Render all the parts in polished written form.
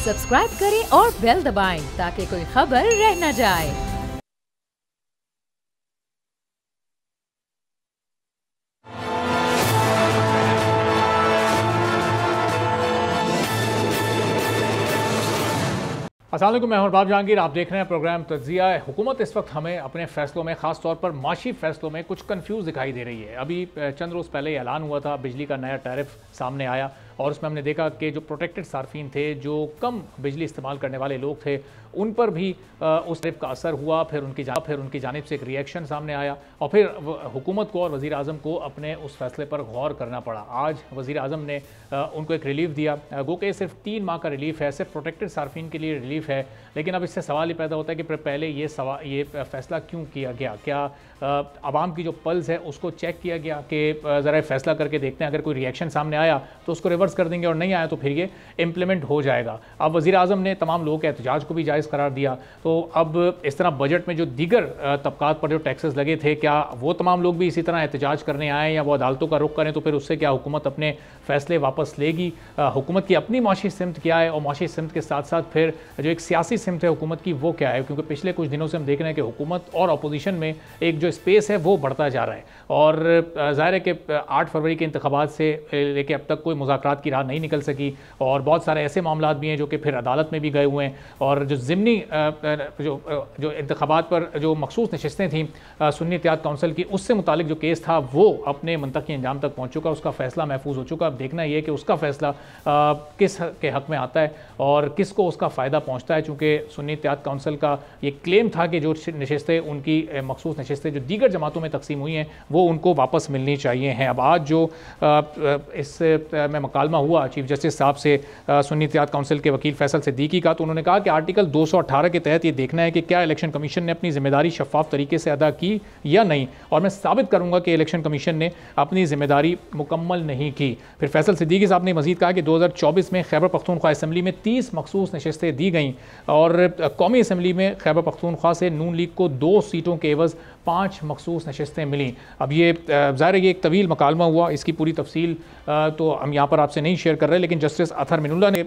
Subscribe करें और bell दबाएं ताकि कोई खबर रह न जाए। अस्सलाम वालेकुम, मैं हूं बाब जहांगीर। आप देख रहे हैं प्रोग्राम तज्जिया। हुकूमत इस वक्त हमें अपने फैसलों में, ख़ास तौर पर माशी फैसलों में कुछ कंफ्यूज दिखाई दे रही है। अभी चंद रोज़ पहले ऐलान हुआ था, बिजली का नया टैरिफ सामने आया और उसमें हमने देखा कि जो प्रोटेक्टेड सार्फिन थे, जो कम बिजली इस्तेमाल करने वाले लोग थे, उन पर भी उस टैरिफ का असर हुआ। फिर उनकी जानिब से एक रिएक्शन सामने आया और फिर हुकूमत को और वज़ीर आज़म को अपने उस फैसले पर गौर करना पड़ा। आज वज़ीर आज़म ने उनको एक रिलीफ दिया, गो कि सिर्फ 3 माह का रिलीफ है, सिर्फ प्रोटेक्टेड सार्फिन के लिए रिलीफ है। लेकिन अब इससे सवाल ये पैदा होता है कि पहले ये फैसला क्यों किया गया? क्या आवाम की जो पल्स है उसको चेक किया गया कि ज़रा फैसला करके देखते हैं, अगर कोई रिएक्शन सामने आया तो उसको रिवर्स कर देंगे और नहीं आया तो फिर ये इम्प्लीमेंट हो जाएगा। अब वज़ीर आज़म ने तमाम लोगों के एहतजाज को भी जायज़ करार दिया। तो अब इस तरह बजट में जो दीगर तबकात पर जो टैक्सेस लगे थे, क्या वो तमाम लोग भी इसी तरह एहतजाज करने आए या वो अदालतों का रुख करें? तो फिर उससे क्या हुकूमत अपने फैसले वापस लेगी? हुकूमत की अपनी माशी सिमत क्या है और माशी सिमत के साथ साथ फिर जो एक सियासी सिमत है हुकूमत की, वो क्या है? क्योंकि पिछले कुछ दिनों से हम देख रहे हैं कि हुकूमत और अपोजिशन में एक जो स्पेस है वो बढ़ता जा रहा है और ज़ाहिर है कि 8 फरवरी के इंतखाबात से लेके अब तक कोई मुज़ाकरात की राह नहीं निकल सकी और बहुत सारे ऐसे मामला भी हैं जो कि फिर अदालत में भी गए हुए हैं। और जो ज़िमनी जो इंतखाबात पर जो मखसूस नशस्तें थीं सुन्नी इत्तेहाद काउंसिल की, उससे मुतालिक जो केस था वो अपने मुंतकी अंजाम तक पहुँच चुका, उसका फ़ैसला महफूज हो चुका। अब देखना ये कि उसका फ़ैसला किस के हक़ में आता है और किसको उसका फ़ायदा पहुँचता है। चूँकि सुन्नी इत्तेहाद काउंसिल का ये क्लेम था कि जो नशस्तें उनकी मखसूस नशस्तें जो दीगर जमातों में तकसीम हुई हैं वो उनको वापस मिलनी चाहिए हैं। अब आज जो इस में मकालमा हुआ चीफ जस्टिस साहब से सुन्नी इत्तेहाद काउंसिल के वकील फैसल सिद्दीकी का, तो उन्होंने कहा कि आर्टिकल 218 के तहत ये देखना है कि क्या इलेक्शन कमीशन ने अपनी जिम्मेदारी शफाफ तरीके से अदा की या नहीं, और मैं साबित करूंगा कि इलेक्शन कमीशन ने अपनी जिम्मेदारी मुकम्मल नहीं की। फिर फैसल सिद्दीकी साहब ने मजीद कहा कि 2024 में खैबर पख्तूनख्वा असम्बली में 30 मखसूस नशस्तें दी गई और कौमी असम्बली में खैबर पख्तूनख्वा से नून लीग को 2 सीटों के एवज़ 5 मखसूस नशस्तें मिली। अब ये ज़ाहिर है ये एक तवील मकालमा हुआ, इसकी पूरी तफसील तो हम यहाँ पर आपसे नहीं शेयर कर रहे, लेकिन जस्टिस अतहर मिनुल्लाह ने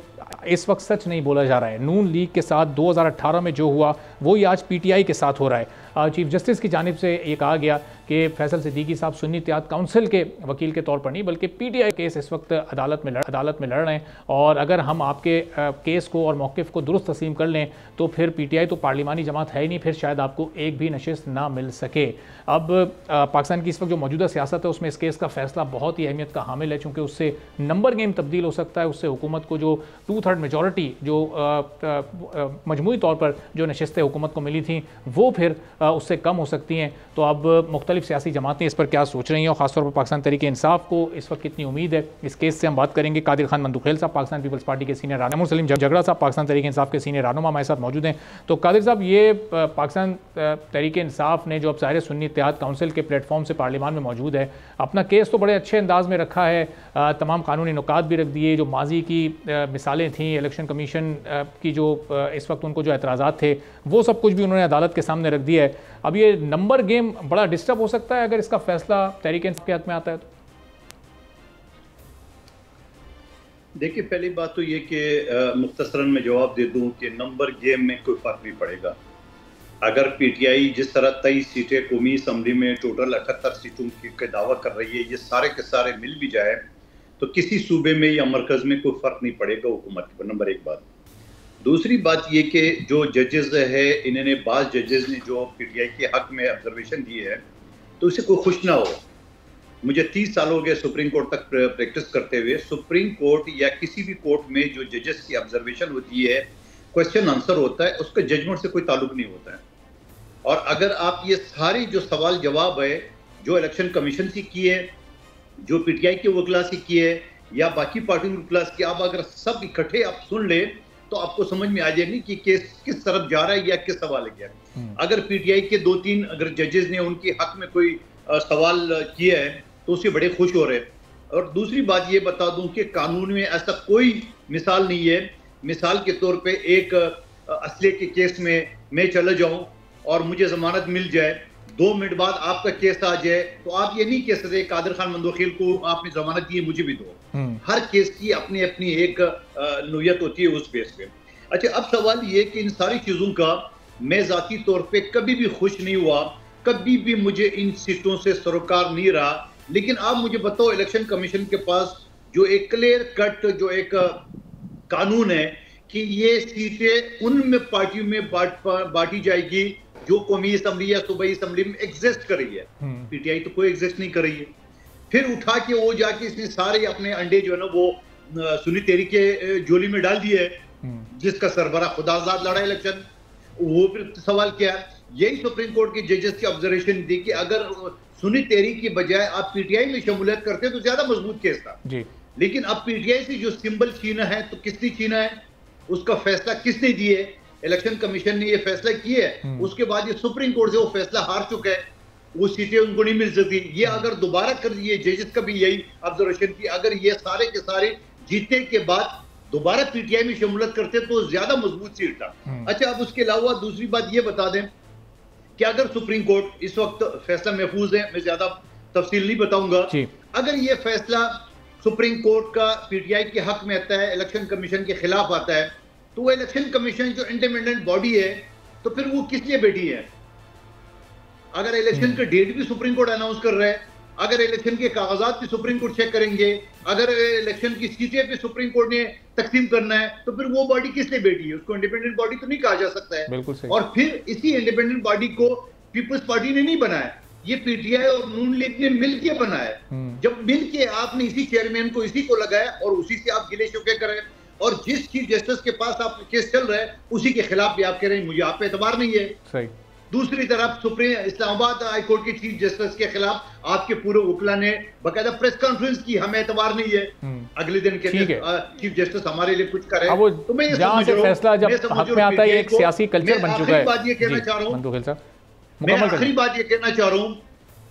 इस वक्त सच नहीं बोला जा रहा है। नून लीग के साथ 2018 में जो हुआ वही आज PTI के साथ हो रहा है। चीफ जस्टिस की जानिब से ये कहा गया कि फैसल सिद्दीकी साहब सुन्नी इत्तेहाद काउंसिल के वकील के तौर पर नहीं बल्कि PTI केस इस वक्त अदालत में लड़ रहे हैं और अगर हम आपके केस को और मौक़िफ़ को दुरुस्त तस्लीम कर लें तो फिर PTI तो पार्लिमानी जमात है ही नहीं, फिर शायद आपको एक भी नशिस्त ना मिल सके। अब पाकिस्तान की इस वक्त जो मौजूदा सियासत है उसमें इस केस का फैसला बहुत ही अहमियत का हामिल है, चूँकि उससे नंबर गेम तब्दील हो सकता है। उससे हुकूमत को जो 2/3 मेजॉरिटी जो मजमूई तौर पर जो नशिस्तें हुकूमत को मिली थी वो फिर उससे कम हो सकती हैं। तो अब मुख्तलिफ सियासी जमातें इस पर क्या सोच रही हैं और ख़ासतौर पर पाकिस्तान तहरीक इंसाफ को इस वक्त कितनी उम्मीद है, इस केस से हम बात करेंगे। कादिर खान मंदुखेल साहब पाकिस्तान पीपल्स पार्टी के सीनियर रहनुमा, सलीम झगड़ा साहब पाकिस्तान तहरीक इंसाफ के सीनियर रहनुमा हमारे साथ मौजूद हैं। तो कादिर साहब, ये पाकिस्तान तहरीक इंसाफ ने जो अब ज़ाहिर सुन्नी इत्तेहाद काउंसिल के प्लेटफॉर्म से पार्लियामान में मौजूद है, अपना केस तो बड़े अच्छे अंदाज में रखा है, तमाम कानूनी नुकात भी रख दिए, जो माजी की मिसालें थीं, इलेक्शन कमीशन की जो इस वक्त उनको जो एतराज़ात थे वो सब कुछ भी उन्होंने अदालत के सामने रख दिया है। अब ये नंबर गेम बड़ा डिस्टर्ब हो सकता है अगर इसका फैसला तहरीक इंसाफ के हक में आता है तो? देखिए, पहली बात तो ये कि मुख्तसरन में जवाब दे दूं कि नंबर गेम में कोई फ़र्क नहीं पड़ेगा। अगर PTI जिस तरह 23 सीटें कौमी असम्बली में टोटल 78 सीटों के दावा कर रही है, ये सारे के सारे मिल भी जाए तो किसी सूबे में या मरकज़ में कोई फ़र्क नहीं पड़ेगा हुकूमत पर। नंबर 1 बात। दूसरी बात ये कि जो जजेस है, इन्होंने बाज़ जजेस ने जो PTI के हक़ में ऑब्जर्वेशन दी है तो उससे कोई खुश ना हो। मुझे 30 साल हो गए सुप्रीम कोर्ट तक प्रैक्टिस करते हुए। सुप्रीम कोर्ट या किसी भी कोर्ट में जो जजेस की ऑब्जर्वेशन होती है, क्वेश्चन आंसर होता है, उसका जजमेंट से कोई ताल्लुक नहीं होता है। और अगर आप ये सारी जो सवाल जवाब है जो इलेक्शन कमीशन से किए, जो PTI के वकला से किए या बाकी पार्टियों के वकला से किए, आप अगर सब इकट्ठे आप सुन ले तो आपको समझ में आ जाएगी कि केस किस तरफ जा रहा है या किस हवाले गया। अगर PTI के 2-3 अगर जजेस ने उनके हक में कोई सवाल किया है तो उससे बड़े खुश हो रहे हैं। और दूसरी बात ये बता दूं कि कानून में ऐसा कोई मिसाल नहीं है। मिसाल के तौर पे एक असले के केस में मैं चला जाऊं और मुझे जमानत मिल जाए, 2 मिनट बाद आपका केस आ जाए, तो आप ये नहीं कह सकते कादिर खान मंदुखेल को आपने जमानत दी है, मुझे भी दो। हर केस की अपनी अपनी एक नोयत होती है उस बेस पे। अच्छा, अब सवाल ये कि इन सारी चीजों का मैं जाती तौर पे कभी भी खुश नहीं हुआ, कभी भी मुझे इन सीटों से सरोकार नहीं रहा। लेकिन आप मुझे बताओ, इलेक्शन कमीशन के पास जो एक क्लियर कट जो एक कानून है कि ये सीटें उनमें पार्टियों में बांटी जाएगी जो कौमी असम्बली या सूबाई असम्बली में एग्जिस्ट कर रही है। पीटीआई तो कोई एग्जिस्ट नहीं कर रही है। फिर उठा के वो जाके इसने सारे अपने अंडे जो है ना वो सुन्नी तहरीक के झोली में डाल दिए है, जिसका सरबरा खुद आजाद लड़ा इलेक्शन। वो फिर सवाल क्या है, यही सुप्रीम कोर्ट के जजेस की ऑब्जर्वेशन थी कि अगर सुन्नी तहरीक की बजाय आप पीटीआई में शमूलियत करते तो ज्यादा मजबूत केस था जी। लेकिन अब पीटीआई से जो सिंबल छीना है तो किसने छीना है, उसका फैसला किसने दिए? इलेक्शन कमीशन ने ये फैसला किया है। उसके बाद ये सुप्रीम कोर्ट से वो फैसला हार चुका है, वो सीटें उनको नहीं मिल सकती। ये अगर दोबारा कर दिए, जजेस का भी यही ऑब्जर्वेशन की, अगर ये सारे के सारे जीतने के बाद दोबारा पीटीआई में शमूलियत करते तो ज्यादा मजबूत सीट था। अच्छा, अब उसके अलावा दूसरी बात ये बता दें कि अगर सुप्रीम कोर्ट इस वक्त फैसला महफूज है, मैं ज्यादा तफसील नहीं बताऊंगा, अगर ये फैसला सुप्रीम कोर्ट का पीटीआई के हक में आता है, इलेक्शन कमीशन के खिलाफ आता है, तो वो इलेक्शन कमीशन जो इंडिपेंडेंट बॉडी है तो फिर वो किस लिए बैठी है? अगर इलेक्शन का डेट भी सुप्रीम कोर्ट अनाउंस कर रहा है, अगर इलेक्शन के कागजात भी सुप्रीम कोर्ट चेक करेंगे, अगर इलेक्शन की सीटें भी सुप्रीम कोर्ट ने तकसीम करना है, तो फिर वो बॉडी किस लिए बैठी है? उसको इंडिपेंडेंट बॉडी तो नहीं कहा जा सकता है। बिल्कुल सही। और फिर इसी इंडिपेंडेंट बॉडी को पीपल्स पार्टी ने नहीं बनाया, ये पीटीआई और नून लीग ने मिलकर बनाया। जब मिलके आपने इसी चेयरमैन को इसी को लगाया और उसी से आप गिले शिकवे करें, और जिस चीफ जस्टिस के पास आप केस चल रहा है उसी के खिलाफ भी आप कह रहे हैं मुझे आप पे एतबार नहीं है। सही। दूसरी तरफ सुप्रीम इस्लामाबाद हाई कोर्ट के चीफ जस्टिस के खिलाफ आपके पूरे वकीला ने बकायदा प्रेस कॉन्फ्रेंस की, हमें एतबार नहीं है। अगले दिन कहते चीफ जस्टिस हमारे लिए कुछ करे। तो मैं जहां से फैसला जब हक में आता है, एक सियासी कल्चर बन चुका है। बात ये कहना चाह रहा हूं, मैं आखिरी बात ये कहना चाह रहा हूं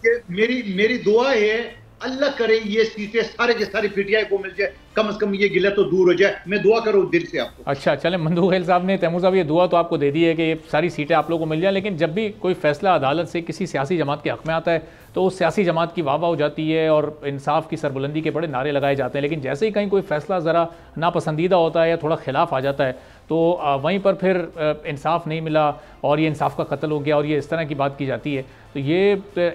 कि मेरी दुआ है अल्लाह करे ये सीटें सारे के सारे पीटीआई को मिल जाए, कम से कम ये गिला तो दूर हो जाए। मैं दुआ करूँ दिल से आपको। अच्छा, चलें, मंदू खेल साहब ने, तैमूर साहब, ये दुआ तो आपको दे दी है कि ये सारी सीटें आप लोगों को मिल जाए, लेकिन जब भी कोई फैसला अदालत से किसी सियासी जमात के हक में आता है तो उस सियासी जमात की वाह वाह हो जाती है और इंसाफ की सरबुलंदी के बड़े नारे लगाए जाते हैं। लेकिन जैसे ही कहीं कोई फैसला ज़रा नापसंदीदा होता है या थोड़ा खिलाफ आ जाता है तो वहीं पर फिर इंसाफ नहीं मिला और ये इंसाफ का कत्ल हो गया और ये इस तरह की बात की जाती है। तो ये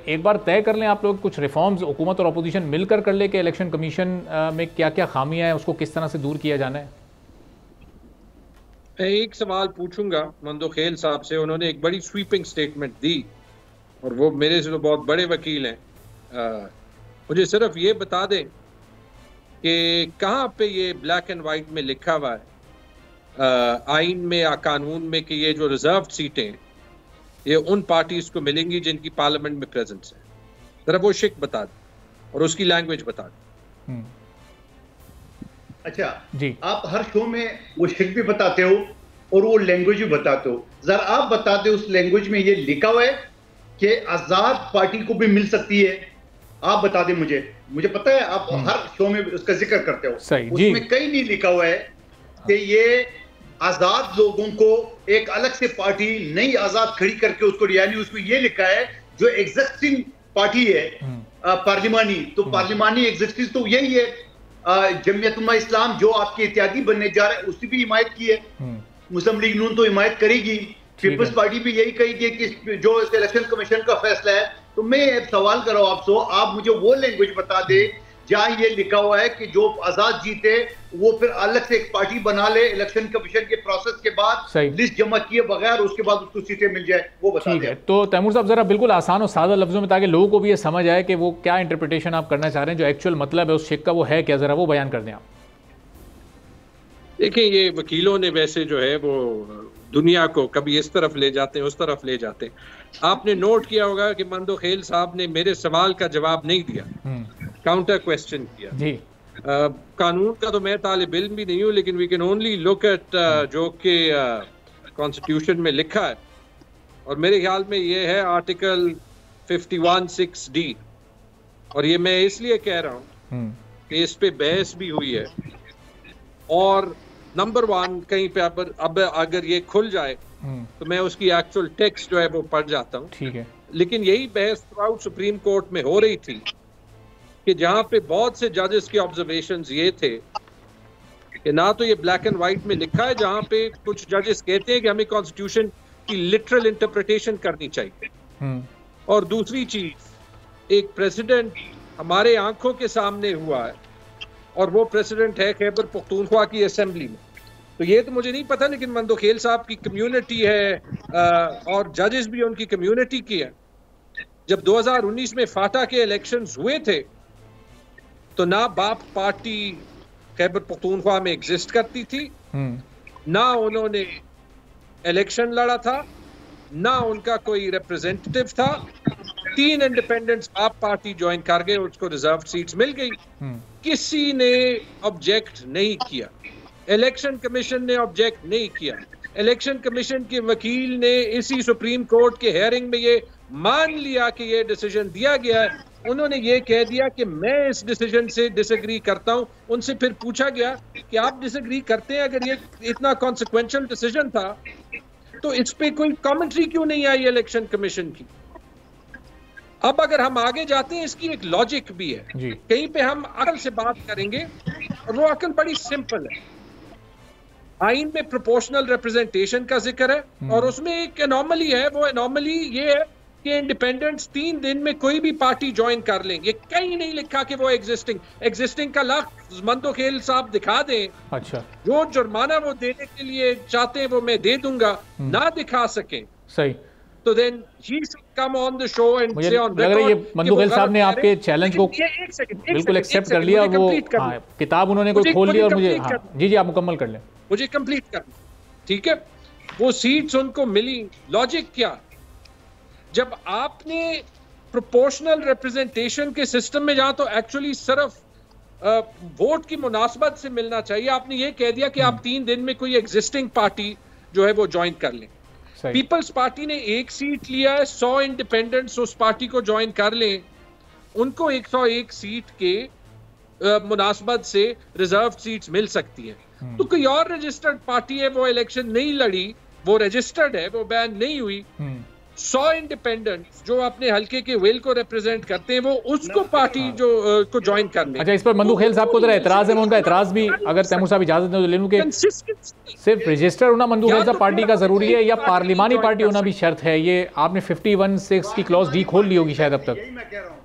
एक बार तय कर लें आप लोग, कुछ रिफॉर्म्स हुकूमत और अपोजिशन मिलकर कर ले कि इलेक्शन कमीशन में क्या क्या खामियां हैं, उसको किस तरह से दूर किया जाना है। मैं एक सवाल पूछूंगा मंदो खेल साहब से। उन्होंने एक बड़ी स्वीपिंग स्टेटमेंट दी और वो मेरे से तो बहुत बड़े वकील हैं। मुझे सिर्फ ये बता दें कि कहाँ पे ये ब्लैक एंड वाइट में लिखा हुआ है आइन में या कानून में कि ये जो रिजर्व सीटें ये उन पार्टीज को मिलेंगी जिनकी पार्लियामेंट में प्रेजेंस है। जरा वो शिक बता दें और उसकी लैंग्वेज बता दें। अच्छा जी, आप हर शो में वो शिक भी बताते हो और वो लैंग्वेज भी बताते हो, जरा आप बता दे उस लैंग्वेज में ये लिखा हुआ है कि आजाद पार्टी को भी मिल सकती है? आप बता दें मुझे पता है आप हर शो में उसका जिक्र करते हो, उसमें कहीं नहीं लिखा हुआ है कि ये आजाद लोगों को एक अलग से पार्टी नई आजाद खड़ी करके उसको, यानी उसमें ये लिखा है जो एग्जिस्टिंग पार्टी है पार्लिमानी, तो पार्लिमानी एग्जिस्टिंग तो यही है। जमीयत-उम्मा इस्लाम जो आपके इत्यादी बनने जा रहे हैं उसकी भी हिमायत की है, मुस्लिम लीग नून तो हिमायत करेगी, पीपल्स पार्टी भी यही कहेगी कि जो इलेक्शन कमीशन का फैसला है। तो मैं एक सवाल कर रहा हूं आपसे, आप मुझे वो लैंग्वेज बता दे जहां ये लिखा हुआ है कि जो आजाद जीते वो फिर अलग से एक पार्टी बना ले, इलेक्शन कमीशन के प्रोसेस के बाद लिस्ट जमा किए बगैर उसके बाद उसको सीटें मिल जाए, वो बता दें। तो तैमूर साहब जरा बिल्कुल आसान और सादा लफ्जों में, ताकि लोगों को भी ये समझ आए कि वो क्या इंटरप्रिटेशन आप करना चाह रहे हैं, जो एक्चुअल मतलब है उस शिक का वो है क्या, जरा वो बयान कर दें आप। देखिए, ये वकीलों ने वैसे जो है वो दुनिया को कभी इस तरफ ले जाते हैं उस तरफ ले जाते हैं। आपने नोट किया होगा कि मंदो खेल साहब ने मेरे सवाल का जवाब नहीं दिया, काउंटर क्वेश्चन किया जी। कानून का तो मैं तालिब इल्म भी नहीं हूँ, लेकिन we can only look at जो कि कॉन्स्टिट्यूशन में लिखा है, और मेरे ख्याल में ये है आर्टिकल 51(6)D, और ये मैं इसलिए कह रहा हूँ कि इस पे बहस भी हुई है। और नंबर 1 कहीं पे अब अगर ये खुल जाए तो मैं उसकी एक्चुअल टेक्स्ट जो है वो पढ़ जाता हूँ, ठीक है। लेकिन यही बहस थ्रूआउट सुप्रीम कोर्ट में हो रही थी कि जहां पे बहुत से जजेस के ऑब्जर्वेशंस ये थे कि ना तो ये ब्लैक एंड व्हाइट में लिखा है, जहां पे कुछ जजेस कहते हैं कि हमें कॉन्स्टिट्यूशन की लिटरल इंटरप्रिटेशन करनी चाहिए, और दूसरी चीज, एक प्रेसिडेंट हमारे आंखों के सामने हुआ है और वो प्रेसिडेंट है खैबर पख्तूनख्वा की असेंबली में। तो ये तो मुझे नहीं पता, लेकिन मंदोखेल साहब की कम्युनिटी है और जजेस भी उनकी कम्युनिटी की है। जब 2019 में फाटा के इलेक्शंस हुए थे तो ना बाप पार्टी खैबर पख्तूनख्वा में एग्जिस्ट करती थी, ना उन्होंने इलेक्शन लड़ा था, ना उनका कोई रिप्रेजेंटेटिव था। 3 इंडिपेंडेंट्स बाप पार्टी ज्वाइन कर गए, उसको रिजर्व सीट्स मिल गई, किसी ने ऑब्जेक्ट नहीं किया, इलेक्शन कमीशन ने ऑब्जेक्ट नहीं किया। इलेक्शन कमीशन के वकील ने इसी सुप्रीम कोर्ट के हेयरिंग में ये मान लिया कि ये डिसीजन दिया गया है, उन्होंने ये कह दिया कि मैं इस डिसीजन से डिसएग्री करता हूं। उनसे फिर पूछा गया कि आप डिसएग्री करते हैं, अगर ये इतना कॉन्सिक्वेंशियल डिसीजन था तो इस पे कोई कमेंट्री क्यों नहीं आई इलेक्शन कमीशन की। अब अगर हम आगे जाते हैं, इसकी एक लॉजिक भी है, कहीं पे हम अकल से बात करेंगे और वो अकल बड़ी सिंपल है। आइन में प्रोपोर्शनल रिप्रेजेंटेशन का जिक्र है और उसमें एक एनॉमली है, वो एनॉमली ये है कि इंडिपेंडेंट्स 3 दिन में कोई भी पार्टी ज्वाइन कर लेंगे। कहीं नहीं लिखा कि वो एग्जिस्टिंग का लफ्ज मंदोखेल साहब दिखा दें। अच्छा, जो जुर्माना वो देने के लिए चाहते हैं वो मैं दे दूंगा, ना दिखा सके सही तो देन ही should come on the show and say on record. लग रहा है ये मंदोखेल साहब ने आपके चैलेंज को बिल्कुल एक्सेप्ट कर लिया, वो किताब उन्होंने कोई खोल लिया और मुझे जी आप मुकम्मल कर लें, मुझे कंप्लीट करना, ठीक है। वो सीट्स उनको मिली, लॉजिक क्या, जब आपने प्रोपोर्शनल रिप्रेजेंटेशन के सिस्टम में जहां तो एक्चुअली सिर्फ वोट की मुनासबत से मिलना चाहिए, आपने ये कह दिया कि आप 3 दिन में कोई एग्जिस्टिंग पार्टी जो है वो ज्वाइन कर लें। पीपल्स पार्टी ने 1 सीट लिया है, 100 इंडिपेंडेंट्स उस पार्टी को ज्वाइन कर लें, उनको 101 सीट के मुनासबत से रिजर्व सीट्स मिल सकती है। तो कोई और रजिस्टर्ड पार्टी है, वो इलेक्शन नहीं लड़ी, वो रजिस्टर्ड है, वो बैन नहीं हुई, 100 इंडिपेंडेंट्स जो अपने हल्के के विल को रिप्रेजेंट करते हैं वो उसको पार्टी जो को ज्वाइन करने। अच्छा, इस पर मंदोखेल साहब को जरा एतराज है, मैं उनका एतराज भी अगर तैमूर साहब इजाजत दें तो ले लूं कि सिर्फ रजिस्टर होना मंदोखेल साहब पार्टी का जरूरी है या पार्लिमानी पार्टी होना भी शर्त है? ये आपने 51(6) की क्लॉज डी खोल ली होगी शायद अब तक। यही मैं कह रहा हूं,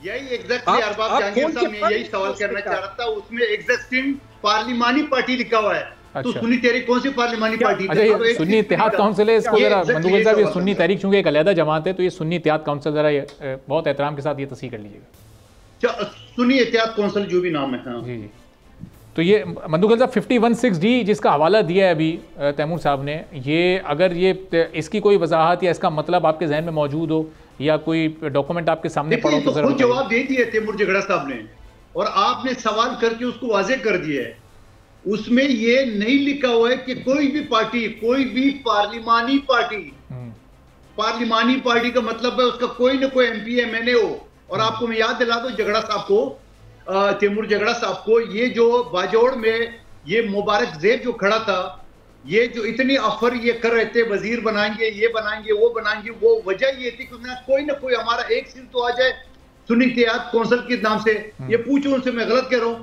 यही एग्जैक्टली अरबाब जहांगीर साहब ने यही सवाल करना चाह रहा था। उसमें एग्जिस्टिंग पार्लिमानी पार्टी लिखा हुआ है। तो सुन्नी तहरीक कौन सी पार्लिमानी पार्टी? अच्छा, ये सुन्नी इत्तेहाद काउंसिल है, इसको जरा मंदोखेल साहब, ये सुन्नी तहरीक चूंकि एक अलहदा जमात है तो ये सुन्नी इत्तेहाद काउंसिल जरा बहुत एहतराम के साथ ये तस्दीक कर लीजिएगा। सुन्नी इत्तेहाद काउंसिल जो भी नाम है। हाँ जी जी। तो ये मंदोखेल साहब 51(6)D जिसका हवाला दिया है अभी तैमूर साहब ने, ये अगर ये इसकी कोई वजाहत या इसका मतलब आपके जहन में मौजूद हो या कोई डॉक्यूमेंट आपके सामने पड़ा तो खुद जवाब दे दिए तैमूर जगड़ा साहब ने, और आपने सवाल करके उसको वाज़ेह कर दिया है। उसमें ये नहीं लिखा हुआ है कि कोई भी पार्टी, कोई भी पार्लिमानी पार्टी का मतलब है उसका कोई ना कोई एमपी एमएनए हो। और आपको मैं याद दिला दूं जगड़ा साहब को, तैमूर जगड़ा साहब को, ये जो बाजोड़ में ये मुबारक ज़ेब जो खड़ा था, ये जो इतनी ऑफर ये कर रहे थे, वजीर बनाएंगे, ये बनाएंगे, वो बनाएंगे, वो वजह ये थी कि कोई ना कोई हमारा एक सीट तो आ जाए सुन्नी इत्तेहाद काउंसिल के नाम से। ये पूछो उनसे, मैं गलत कह रहा हूँ?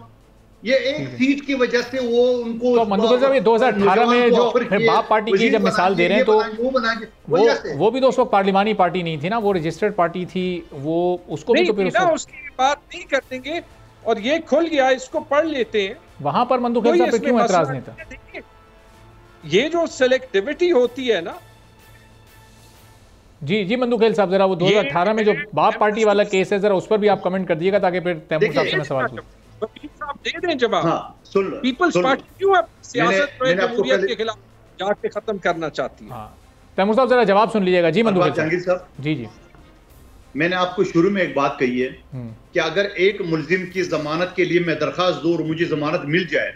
ये एक सीट की वजह से वो उनको तो मंदोखेल साहब ये 2018 में जो फिर बाप पार्टी की जब मिसाल दे रहे हैं तो वो भी तो उस वक्त पार्लिमानी पार्टी नहीं थी ना, वो रजिस्टर्ड पार्टी थी, वो उसको भी तो फिर उसकी बात नहीं कर देंगे। और ये खुल गया, इसको पढ़ लेते हैं। वहां पर मंदोखेल साहब पे क्यों एतराज नहीं था? ये जो सिलेक्टिविटी होती है ना, जी जी मंदोखेल साहब, जरा वो 2018 में जो बाप पार्टी वाला केस है जरा उस पर भी आप कमेंट कर दिएगा ताकि फिर तैमूर साहब से मैं सवाल पूछूं। साहब दे दें जवाब। हाँ, सुन लो, पीपल्स पार्टी क्यों अब सियासत में जमहूरियत के खिलाफ जाके खत्म करना चाहती है? हाँ, तैमूर साहब जरा जवाब सुन लीजिएगा। जी मंदोखेल साहब। जी जी, मैंने आपको शुरू में एक बात कही है कि अगर एक मुल्जिम की जमानत के लिए मैं दरखास्त दूं और मुझे जमानत मिल जाए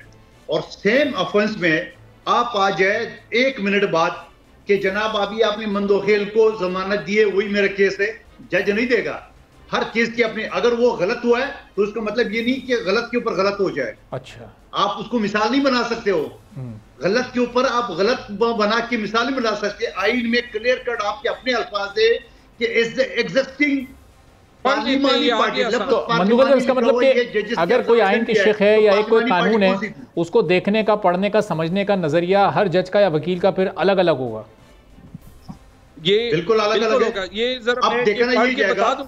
और सेम ऑफेंस में आप आ जाए 1 मिनट बाद कि जनाब अभी आपने मंदोखेल को जमानत दी है, वही मेरा केस है, जज नहीं देगा। हर केस की अपनी, अगर वो गलत हुआ है तो उसका मतलब ये नहीं कि गलत के ऊपर गलत हो जाए। अच्छा, आप उसको मिसाल नहीं बना सकते हो। गलत के ऊपर आप गलत बना के मिसाल नहीं बना सकते। आइन में क्लियर कट आपके अपने अल्फाज है कि एग्जिस्टिंग पार्लिमानी पार्टी तो मंदुगल, इसका मतलब कि अगर कोई आइन की शिक है या एक कोई कानून है, उसको देखने का, पढ़ने का, समझने का नजरिया हर जज का या वकील का फिर अलग अलग होगा। ये बिल्कुल अलग अलग है। ये जरा आप देखना ये बता दूं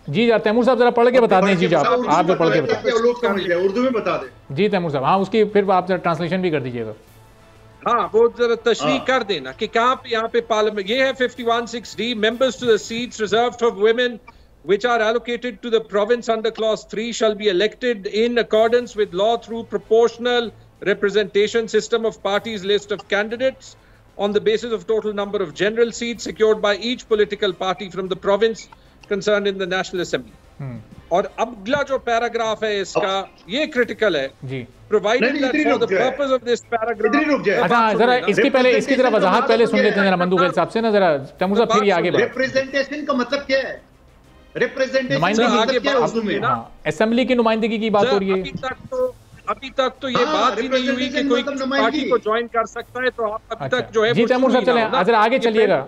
जी जा तैमूर साहब, जरा पढ़ के बता दें। जी आप जो पढ़ के बता दें, लोग समझ जाए, उर्दू में बता दें। जी तैमूर साहब, हाँ उसकी फिर आप जरा ट्रांसलेशन भी कर दीजिएगा। हाँ, वो जरा तशरीह कर देना कि कहाँ पे यहाँ पे पार्लियामेंट। ये है 51(6)(d), members to the seats reserved for women which are allocated to the province under clause 3 shall be elected in accordance with law through proportional representation system of parties list of candidates on the basis of total number of general seats secured by each political party from the province concerned in the National Assembly. और अगला जो paragraph है इसका, ये critical है जी। Provided that for the purpose of this paragraph, अच्छा जरा इसकी पहले इसकी जरा वजाहत पहले सुन लेते हैं जरा मंदुगल साहब से ना, जरा तैमूर साहब फिर आगे बढ़ो। रिप्रेजेंटेशन का मतलब क्या है? रिप्रेजेंटेशन असेंबली की नुमाइंदगी की बात हो रही है। अभी तक तो ये बात ही नहीं हुई कि कोई पार्टी को ज्वाइन कर सकता है, तो आप अभी तक जो है जी तैमूर साहब चले जरा आगे चलिएगा।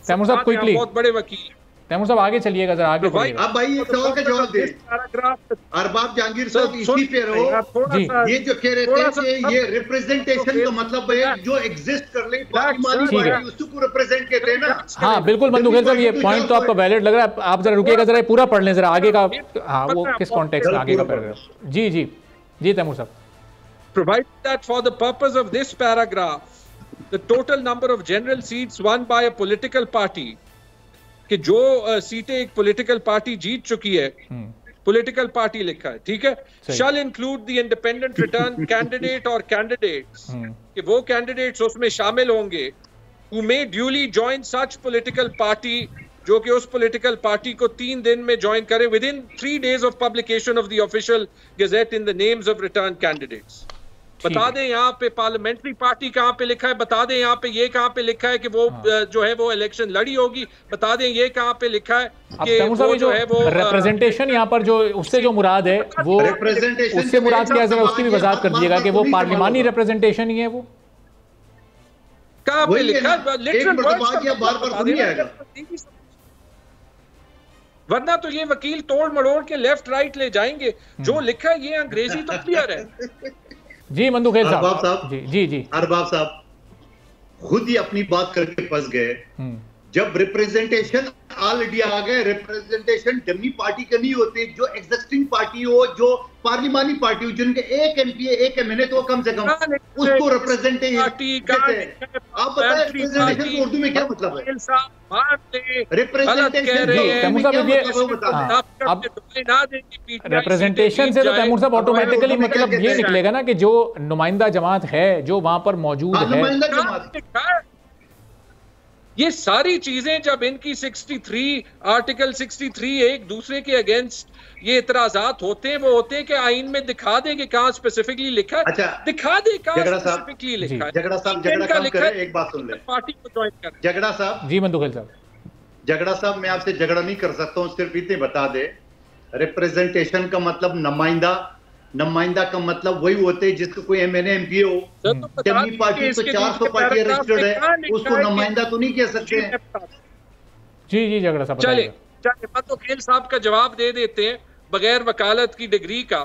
तैमूर साहब क्विकली, बहुत बड़े वकील तैमूर साहब आगे चलिएगा, जरा आगे बढ़िएगा। अब भाई एक सवाल का जवाब दे। अरबाब जहांगीर साहब इसी पे रहो। ये जो कह रहे थे कि ये रिप्रेजेंटेशन का मतलब है जो एग्जिस्ट कर ले पार्लिमानी पार्टी, उसको रिप्रेजेंट कहते हैं ना। हाँ बिल्कुल मंदुगल साहब, ये पॉइंट तो आपका वैलिड लग रहा है। आप जरा रुकिएगा, जरा पूरा पढ़ लें जरा आगे का। हाँ वो किस कॉन्टेक्स्ट में आगे का पैराग्राफ। जी जी जी तैमूर साहब। Provided that for the purpose of this paragraph, the total number of general seats won by a political party, कि जो सीटें एक पॉलिटिकल पार्टी जीत चुकी है, पॉलिटिकल पार्टी लिखा है, ठीक है, shall include the independent return candidate or candidates, कि वो कैंडिडेट्स उसमें शामिल होंगे who may duly join such political party, जो कि उस पॉलिटिकल पार्टी को 3 दिन में ज्वाइन करे within 3 days of publication of the official gazette in the names of returned candidates। बता दें यहाँ पे पार्लियामेंट्री पार्टी कहाँ पे लिखा है, बता दें यहाँ पे ये कहाँ पे लिखा है कि वो जो है वो इलेक्शन लड़ी होगी, बता दें ये कहाँ पे लिखा है कि वो जो है वो रिप्रेजेंटेशन यहाँ पर जो उससे जो मुराद है वो उससे मुराद क्या है, जरा उसकी भी वजाहत कर दीजिएगा कि वो पार्लिमानी रिप्रेजेंटेशन ही है। वो कहाँ पे लिखा है? वरना तो ये वकील तोड़ मड़ोड़ के लेफ्ट राइट ले जाएंगे। जो लिखा है ये अंग्रेजी तो क्लियर है। जी मंदुखेल साहब। जी जी जी अरबाब साहब खुद ही अपनी बात करके फंस गए। जब रिप्रेजेंटेशन ऑलरेडी आ गए, रिप्रेजेंटेशन डमी पार्टी का नहीं होते, जो एग्जिस्टिंग पार्टी हो, जो पार्लिमानी पार्टी हो, जिनके एक एमपी एक एमएलए तो कम से कम उसको रिप्रेजेंटेशन। आप बताएं रिप्रेजेंटेशन को उर्दू में क्या मतलब है? रिप्रेजेंटेशन से तो तैमूर साहब ऑटोमेटिकली मतलब ये निकलेगा ना कि जो नुमाइंदा जमात है जो वहां पर मौजूद है। ये सारी चीजें जब इनकी 63 आर्टिकल 63 एक दूसरे के अगेंस्ट ये इतराजात होते हैं, वो होते हैं कि आइन में दिखा दे कि कहाँ स्पेसिफिकली लिखा है। अच्छा, दिखा दे कहाँ स्पेसिफिकली लिखा है। झगड़ा साहब झगड़ा काम करे, एक बात सुन ले, पार्टी को ज्वाइन कर। झगड़ा साहब जी मंदुखेल साहब, झगड़ा साहब मैं आपसे झगड़ा नहीं कर सकता हूँ, सिर्फ इतने बता दे रिप्रेजेंटेशन का मतलब नुमाइंदा का मतलब वही होते हैं जिसको कोई एमएनए एमपी हो। जमीनी पार्टी तो 400 पार्टियां रजिस्टर्ड है, उसको नुमाइंदा तो नहीं कह सकते हैं। जी जी झगड़ा साहब चले मंदुखेल साहब का जवाब दे देते हैं बगैर वकालत की डिग्री का।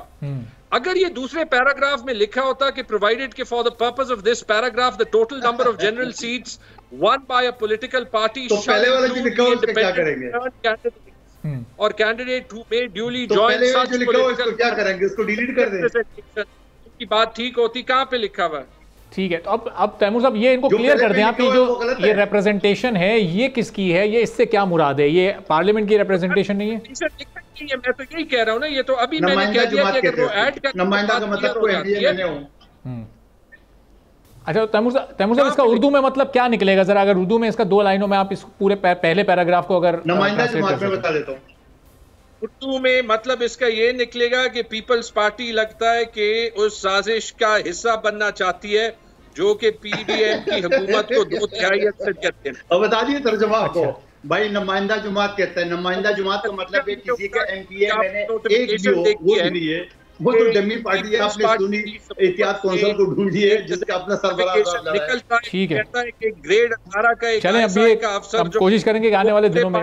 अगर ये दूसरे पैराग्राफ में लिखा होता कि प्रोवाइडेड के for the purpose of this paragraph the total number of general seats one by a political party तो पहले वाले की लिखा हो क्या करेंगे? और candidate who may duly join such political, क्या करेंगे? उसको डिलीट कर दें। की बात ठीक होती, कहाँ पे लिखा हुआ है? ठीक है, तो अब तैमूर साहब ये इनको क्लियर कर दें आप, ये जो ये रिप्रेजेंटेशन है ये किसकी है, ये इससे क्या मुराद है? ये पार्लियामेंट की रिप्रेजेंटेशन नहीं है? मैं तो यही कह रहा हूँ ना, ये तो अभी मैंने कह दिया कि अगर वो ऐड कर नुमाइंदा का मतलब कोई एमएलए हो। अच्छा तैमूर साहब इसका उर्दू में मतलब क्या निकलेगा? जरा अगर उर्दू में इसका 2 लाइनों में आप इस पूरे पहले पैराग्राफ को अगर नुमाइंदा जमात में बता देता हूँ। उर्दू में मतलब इसका ये निकलेगा कि पीपल्स पार्टी लगता है कि उस साजिश का हिस्सा बनना चाहती है जो कि पीडीएम की हुकूमत को 2/3 अक्सर कहते हैं। अब बता दिए तर्जुमा आपको। भाई नुमाइंदा जमात कहता है, नुमाइंदा जमात का मतलब है किसी का एमपीए मैंने एक भी हो वो भी नहीं है, वो तो डमी पार्टी आपने सुनी, एहतियात कौंसिल को ढूंढिए जिसका अपना सरबराह ठीक है। ग्रेड 18 का एक चलें अभी हम कोशिश करेंगे कि आने वाले दिनों में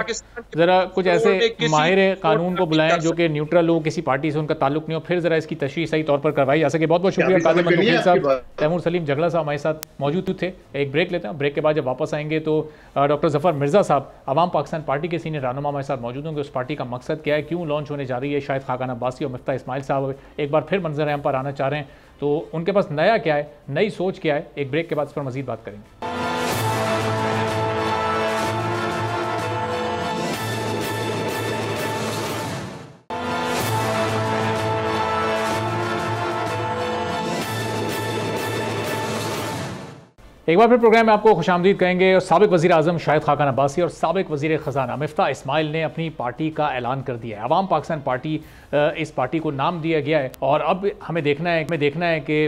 जरा कुछ ऐसे माहिर कानून को बुलाएं जो कि न्यूट्रल हो, किसी पार्टी से उनका ताल्लुक नहीं हो, फिर जरा इसकी तशरीह सही तौर पर करवाई जा सके। बहुत बहुत शुक्रिया कादिर मंदोखेल साहब, तैमूर सलीम जगला साहब हमारे साथ मौजूद थे। एक ब्रेक लेते हैं, ब्रेक के बाद जब वापस आएंगे तो डॉक्टर जफर मिर्जा साहब अवाम पाकिस्तान पार्टी के सीनियर रहनुमा हमारे साथ मौजूद होंगे। उस पार्टी का मकसद क्या है, क्यों लॉन्च होने जा रही है, शायद खाकान अब्बासी और मिफ्ता इस्माइल साहब एक बार फिर मंजर आम पर आना चाह रहे हैं तो उनके पास नया क्या है, नई सोच क्या है। एक ब्रेक के बाद इस पर मजीद बात करेंगे। एक बार फिर प्रोग्राम में आपको खुशामदीद कहेंगे। साबिक वज़ीर आज़म शाहिद खाकान अब्बासी और साबिक वज़ीर ख़ज़ाना मिफ्ता इस्माइल ने अपनी पार्टी का ऐलान कर दिया है। अवाम पाकिस्तान पार्टी, इस पार्टी को नाम दिया गया है और अब हमें देखना है कि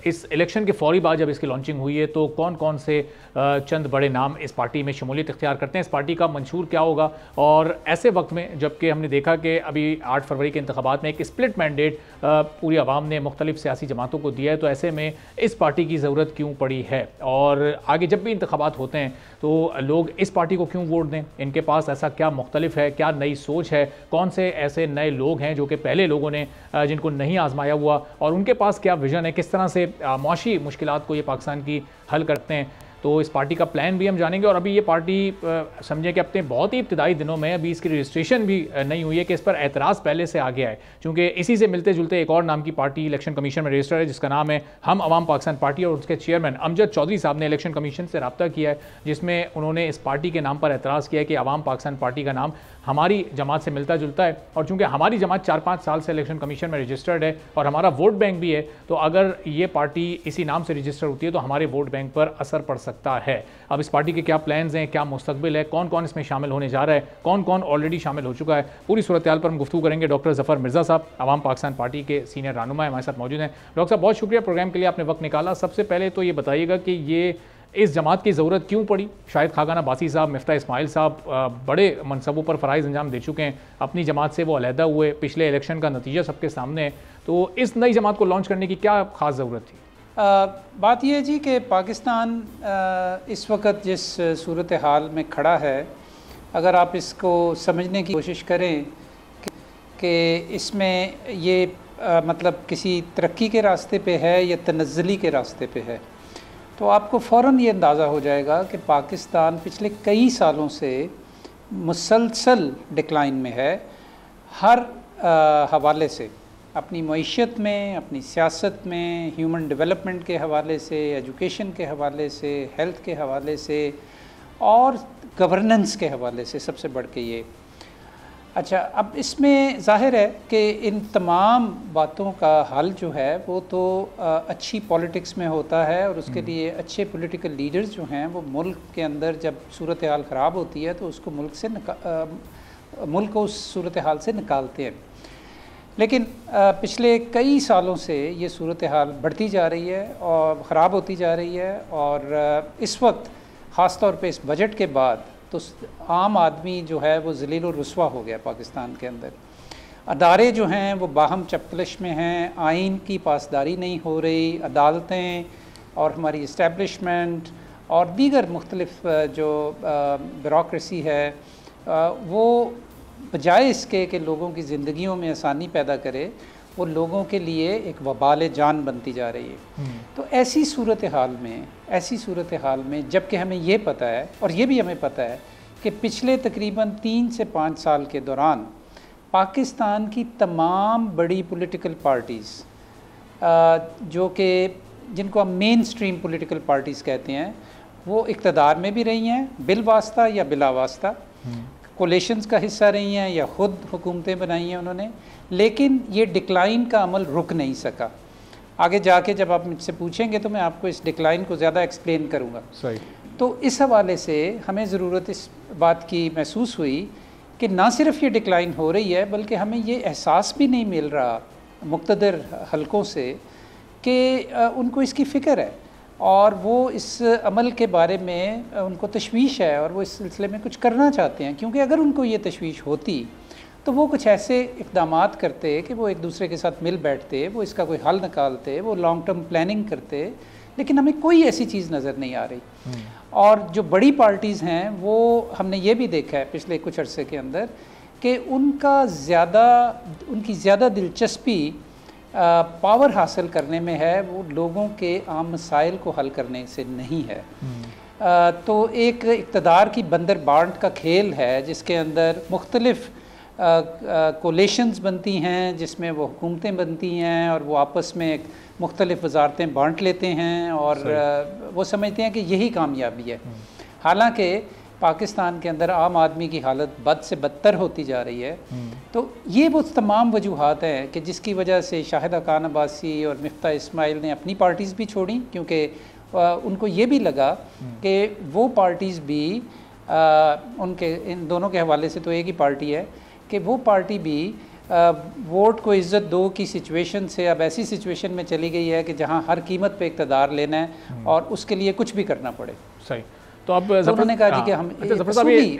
इस इलेक्शन के फौरी बाद जब इसकी लॉन्चिंग हुई है तो कौन कौन से चंद बड़े नाम इस पार्टी में शमूलियत इख्तियार करते हैं, इस पार्टी का मंशूर क्या होगा। और ऐसे वक्त में जबकि हमने देखा कि अभी 8 फरवरी के इंतखाबात में एक स्प्लिट मैंडेट पूरी आवाम ने मुख्तलिफ सियासी जमातों को दिया है, तो ऐसे में इस पार्टी की ज़रूरत क्यों पड़ी है और आगे जब भी इंतखाबात होते हैं तो लोग इस पार्टी को क्यों वोट दें, इनके पास ऐसा क्या मुख्तलिफ है, क्या नई सोच है, कौन से ऐसे नए लोग हैं जो कि पहले लोगों ने जिनको नहीं आजमाया हुआ और उनके पास क्या विजन है, किस तरह से मुआशी मुश्किलात को ये पाकिस्तान की हल करते हैं। तो इस पार्टी का प्लान भी हम जानेंगे। और अभी ये पार्टी समझें कि अपने बहुत ही इब्तदाई दिनों में अभी इसकी रजिस्ट्रेशन भी नहीं हुई है कि इस पर एतराज़ पहले से आ गया है, क्योंकि इसी से मिलते जुलते एक और नाम की पार्टी इलेक्शन कमीशन में रजिस्टर है जिसका नाम है हम अवाम पाकिस्तान पार्टी और उसके चेयरमैन अमजद चौधरी साहब ने इलेक्शन कमीशन से रब्ता किया है जिसमें उन्होंने इस पार्टी के नाम पर एतराज़ किया है कि अवाम पाकिस्तान पार्टी का नाम हमारी जमात से मिलता जुलता है और चूंकि हमारी जमात 4-5 साल से इलेक्शन कमीशन में रजिस्टर्ड है और हमारा वोट बैंक भी है, तो अगर ये पार्टी इसी नाम से रजिस्टर होती है तो हमारे वोट बैंक पर असर पड़ सकता है। अब इस पार्टी के क्या प्लान्स हैं, क्या मुस्तकबिल है, कौन कौन इसमें शामिल होने जा रहा है, कौन कौन ऑलरेडी शामिल हो चुका है, पूरी सूरत हाल पर हम गुफ्तगू करेंगे। डॉक्टर जफर मिर्जा साहब अवाम पाकिस्तान पार्टी के सीनियर रहनुमा हमारे साथ मौजूद हैं। डॉक्टर साहब बहुत शुक्रिया प्रोग्राम के लिए, आपने वक्त निकाला। सबसे पहले तो ये बताइएगा कि ये इस जमात की ज़रूरत क्यों पड़ी। शाहिद खाकान अब्बासी साहब, मिफ्ता इस्माइल साहब बड़े मनसबों पर फ़राइज़ अंजाम दे चुके हैं, अपनी जमात से वो अलहदा हुए, पिछले इलेक्शन का नतीजा सबके सामने है, तो इस नई जमात को लॉन्च करने की क्या ख़ास ज़रूरत थी? बात यह है जी कि पाकिस्तान इस वक्त जिस सूरत हाल में खड़ा है, अगर आप इसको समझने की कोशिश करें कि इसमें ये मतलब किसी तरक्की के रास्ते पे है या तनज़्ज़ुली के रास्ते पे है, तो आपको फ़ौरन ये अंदाज़ा हो जाएगा कि पाकिस्तान पिछले कई सालों से मुसलसल डिक्लाइन में है। हर हवाले से, अपनी मईशत में, अपनी सियासत में, ह्यूमन डेवलपमेंट के हवाले से, एजुकेशन के हवाले से, हेल्थ के हवाले से और गवर्नेंस के हवाले से, सबसे बढ़ के ये। अच्छा, अब इसमें ज़ाहिर है कि इन तमाम बातों का हल जो है वो तो अच्छी पॉलिटिक्स में होता है और उसके लिए अच्छे पॉलिटिकल लीडर्स जो हैं वो मुल्क के अंदर जब सूरत हाल ख़राब होती है तो उसको मुल्क को उस सूरत हाल से निकालते हैं। लेकिन पिछले कई सालों से ये सूरत हाल बढ़ती जा रही है और ख़राब होती जा रही है और इस वक्त ख़ास तौर पे इस बजट के बाद तो आम आदमी जो है वो ज़लील और रुस्वा हो गया पाकिस्तान के अंदर। अदारे जो हैं वो बाहम चपकलिश में हैं, आइन की पासदारी नहीं हो रही, अदालतें और हमारी इस्टेब्लिशमेंट और दीगर मुख्तलिफ जो ब्यूरोक्रेसी है वो बजाय इसके कि लोगों की ज़िंदगियों में आसानी पैदा करे, वो लोगों के लिए एक वबाल जान बनती जा रही है। तो ऐसी सूरत हाल में जबकि हमें ये पता है और ये भी हमें पता है कि पिछले तकरीबन 3 से 5 साल के दौरान पाकिस्तान की तमाम बड़ी पॉलिटिकल पार्टीज़ जो कि जिनको हम मेन स्ट्रीम पॉलिटिकल पार्टीज़ कहते हैं, वो इक़्तिदार में भी रही हैं बिल वास्ता या बिला वास्ता, कोलेशंस का हिस्सा रही हैं या ख़ुद हुकूमतें बनाई हैं उन्होंने, लेकिन ये डिक्लाइन का अमल रुक नहीं सका। आगे जाके जब आप मुझसे पूछेंगे तो मैं आपको इस डिक्लाइन को ज़्यादा एक्सप्लेन करूँगा। सही। तो इस हवाले से हमें ज़रूरत इस बात की महसूस हुई कि ना सिर्फ ये डिक्लाइन हो रही है बल्कि हमें ये एहसास भी नहीं मिल रहा मुक़्तदर हलकों से कि उनको इसकी फ़िक्र है और वो इस अमल के बारे में उनको तशवीश है और वो इस सिलसिले में कुछ करना चाहते हैं। क्योंकि अगर उनको ये तशवीश होती तो वो कुछ ऐसे इक़दामात करते कि वो एक दूसरे के साथ मिल बैठते, वो इसका कोई हल निकालते, वो लॉन्ग टर्म प्लानिंग करते, लेकिन हमें कोई ऐसी चीज़ नज़र नहीं आ रही। और जो बड़ी पार्टीज़ हैं वो हमने ये भी देखा है पिछले कुछ अरसे के अंदर कि उनकी ज़्यादा दिलचस्पी पावर हासिल करने में है, वो लोगों के आम मसाइल को हल करने से नहीं है। तो एक इक़्तिदार की बंदर बांट का खेल है जिसके अंदर मुख्तलिफ़ कोलेशंस बनती हैं, जिसमें वो हुकूमतें बनती हैं और वो आपस में मुख्तलिफ़ वजारतें बांट लेते हैं और वो समझते हैं कि यही कामयाबी है। हालांकि पाकिस्तान के अंदर आम आदमी की हालत बद से बदतर होती जा रही है। तो ये वो तमाम वजूहात हैं कि जिसकी वजह से शाहिदा खान अब्बासी और मिफ्ता इस्माइल ने अपनी पार्टीज़ भी छोड़ी, क्योंकि उनको ये भी लगा कि वो पार्टीज़ भी उनके इन दोनों के हवाले से तो एक ही पार्टी है कि वो पार्टी भी वोट को इज़्ज़त दो की सिचुएशन से अब ऐसी सिचुएशन में चली गई है कि जहां हर कीमत पे इक़्तिदार लेना है और उसके लिए कुछ भी करना पड़े। सही। तो अब उन्होंने कहा जी कि हम